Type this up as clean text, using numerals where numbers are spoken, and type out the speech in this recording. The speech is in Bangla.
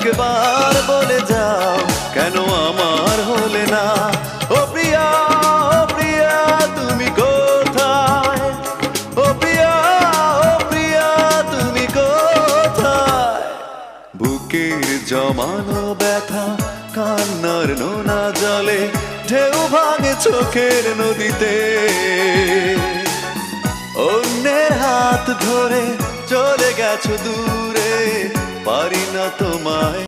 একবার বলে যাও কেন আমার হলে না। ও প্রিয়া, ও প্রিয়া তুমি কোথায়? ও প্রিয়া, ও প্রিয়া তুমি কোথায়? বুকের জমানো ব্যথা কান্নার নোনা জলে ঢেউ ভাঙে চোখের নদীতে। অন্যের হাত ধরে চলে গেছো দূরে, পারি না তোমায়